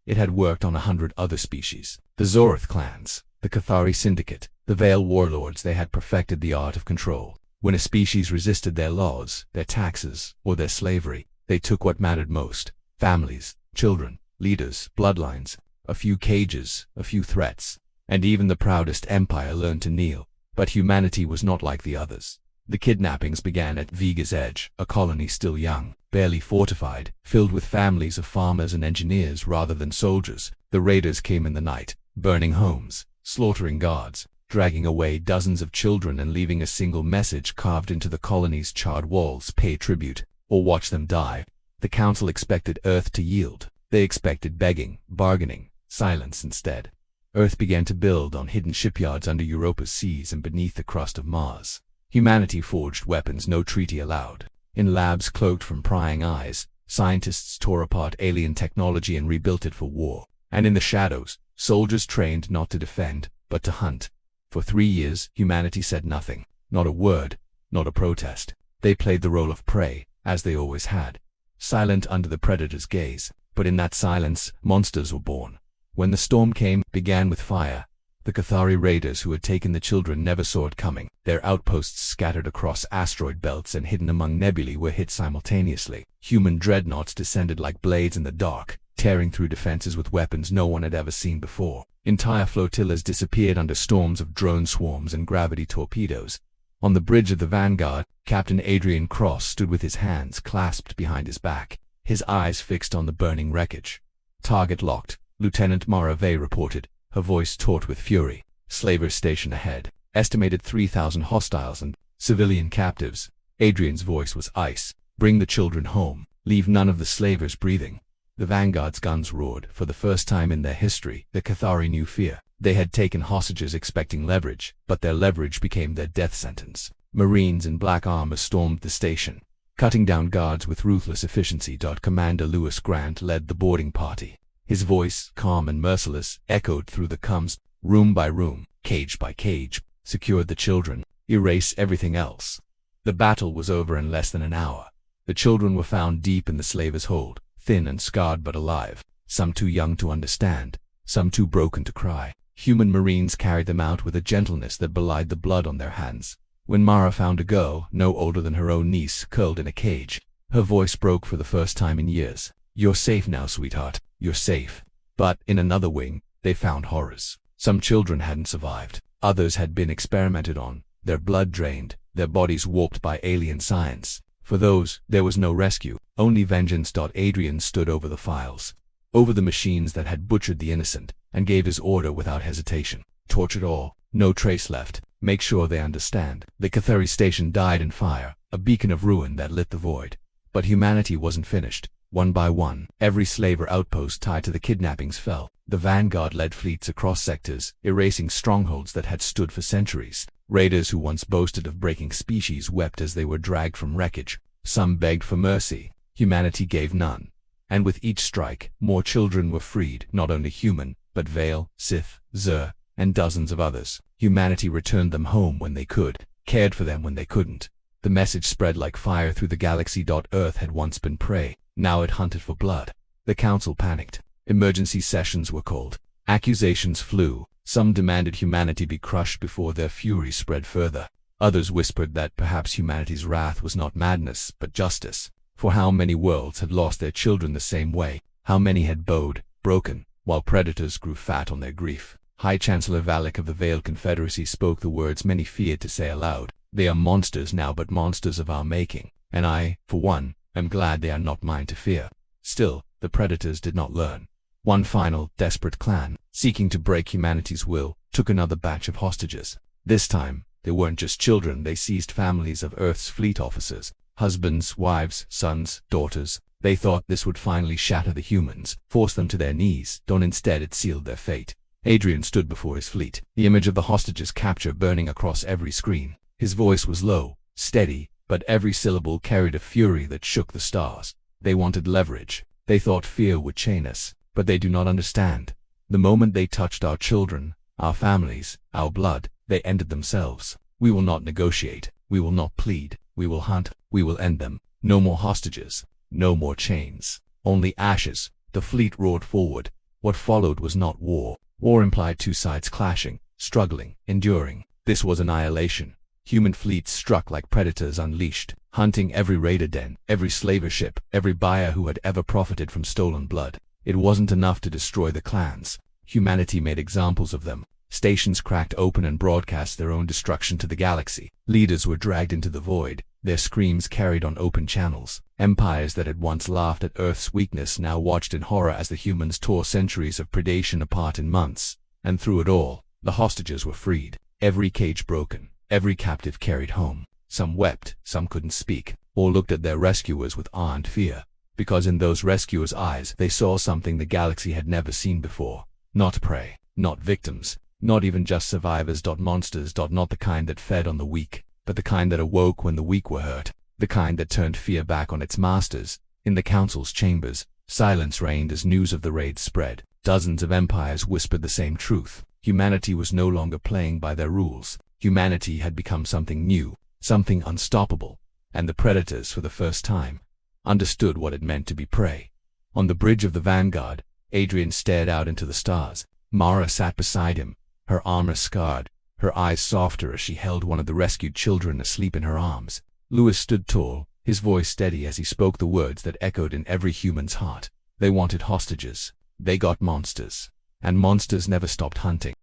It had worked on 100 other species. The Zoroth clans, the Cathari Syndicate, the Vale warlords, they had perfected the art of control. When a species resisted their laws, their taxes, or their slavery, they took what mattered most: families, children, leaders, bloodlines, a few cages, a few threats, and even the proudest empire learned to kneel. But humanity was not like the others. The kidnappings began at Vega's Edge, a colony still young, barely fortified, filled with families of farmers and engineers rather than soldiers. The raiders came in the night, burning homes, slaughtering guards, dragging away dozens of children and leaving a single message carved into the colony's charred walls: pay tribute, or watch them die. The council expected Earth to yield. They expected begging, bargaining, silence instead. Earth began to build on hidden shipyards under Europa's seas and beneath the crust of Mars. Humanity forged weapons no treaty allowed. In labs cloaked from prying eyes, scientists tore apart alien technology and rebuilt it for war. And in the shadows, soldiers trained not to defend, but to hunt. For 3 years, humanity said nothing. Not a word, not a protest. They played the role of prey, as they always had, silent under the predator's gaze. But in that silence, monsters were born. When the storm began with fire. The Cathari raiders who had taken the children never saw it coming. Their outposts scattered across asteroid belts and hidden among nebulae were hit simultaneously. Human dreadnoughts descended like blades in the dark, tearing through defenses with weapons no one had ever seen before. Entire flotillas disappeared under storms of drone swarms and gravity torpedoes. On the bridge of the Vanguard, Captain Adrian Cross stood with his hands clasped behind his back, his eyes fixed on the burning wreckage. Target locked, Lieutenant Maravey reported, her voice taut with fury. Slavers station ahead. Estimated 3,000 hostiles and civilian captives. Adrian's voice was ice. Bring the children home. Leave none of the slavers breathing. The Vanguard's guns roared. For the first time in their history, the Cathari knew fear. They had taken hostages expecting leverage, but their leverage became their death sentence. Marines in black armor stormed the station, cutting down guards with ruthless efficiency. Commander Lewis Grant led the boarding party. His voice, calm and merciless, echoed through the comms. Room by room, cage by cage, secured the children, erase everything else. The battle was over in less than an hour. The children were found deep in the slavers' hold, thin and scarred but alive, some too young to understand, some too broken to cry. Human Marines carried them out with a gentleness that belied the blood on their hands. When Mara found a girl, no older than her own niece, curled in a cage, her voice broke for the first time in years. You're safe now, sweetheart. You're safe. But, in another wing, they found horrors. Some children hadn't survived. Others had been experimented on, their blood drained, their bodies warped by alien science. For those, there was no rescue, only vengeance. Adrian stood over the files, over the machines that had butchered the innocent, and gave his order without hesitation. Tortured all, no trace left. Make sure they understand. The Cathari station died in fire, a beacon of ruin that lit the void. But humanity wasn't finished. One by one, every slaver outpost tied to the kidnappings fell. The Vanguard led fleets across sectors, erasing strongholds that had stood for centuries. Raiders who once boasted of breaking species wept as they were dragged from wreckage. Some begged for mercy. Humanity gave none. And with each strike, more children were freed, not only human, but Vale, Sith, Zur, and dozens of others. Humanity returned them home when they could, cared for them when they couldn't. The message spread like fire through the galaxy. Earth had once been prey. Now it hunted for blood. The council panicked. Emergency sessions were called. Accusations flew. Some demanded humanity be crushed before their fury spread further. Others whispered that perhaps humanity's wrath was not madness, but justice. For how many worlds had lost their children the same way? How many had bowed, broken, while predators grew fat on their grief? High Chancellor Valak of the Veiled Confederacy spoke the words many feared to say aloud. They are monsters now, but monsters of our making. And I, for one, am glad they are not mine to fear. Still, the predators did not learn. One final, desperate clan, seeking to break humanity's will, took another batch of hostages. This time, they weren't just children. They seized families of Earth's fleet officers, husbands, wives, sons, daughters. They thought this would finally shatter the humans, force them to their knees. Instead it sealed their fate. Adrian stood before his fleet, the image of the hostages' capture burning across every screen. His voice was low, steady, but every syllable carried a fury that shook the stars. They wanted leverage. They thought fear would chain us, but they do not understand. The moment they touched our children, our families, our blood, they ended themselves. We will not negotiate. We will not plead. We will hunt. We will end them. No more hostages. No more chains. Only ashes. The fleet roared forward, What followed was not war. War implied two sides clashing, struggling, enduring. This was annihilation. Human fleets struck like predators unleashed, hunting every raider den, every slaver ship, every buyer who had ever profited from stolen blood. It wasn't enough to destroy the clans. Humanity made examples of them. Stations cracked open and broadcast their own destruction to the galaxy. Leaders were dragged into the void, their screams carried on open channels. Empires that had once laughed at Earth's weakness now watched in horror as the humans tore centuries of predation apart in months. And through it all, the hostages were freed. Every cage broken, every captive carried home. Some wept, some couldn't speak, or looked at their rescuers with awe and fear. Because in those rescuers' eyes they saw something the galaxy had never seen before. Not prey, not victims, not even just survivors. Monsters. Not the kind that fed on the weak, but the kind that awoke when the weak were hurt. The kind that turned fear back on its masters. In the council's chambers, silence reigned as news of the raids spread. Dozens of empires whispered the same truth. Humanity was no longer playing by their rules. Humanity had become something new, something unstoppable. And the predators, for the first time, understood what it meant to be prey. On the bridge of the Vanguard, Adrian stared out into the stars. Mara sat beside him, her armor scarred, her eyes softer as she held one of the rescued children asleep in her arms. Lewis stood tall, his voice steady as he spoke the words that echoed in every human's heart. They wanted hostages. They got monsters. And monsters never stopped hunting.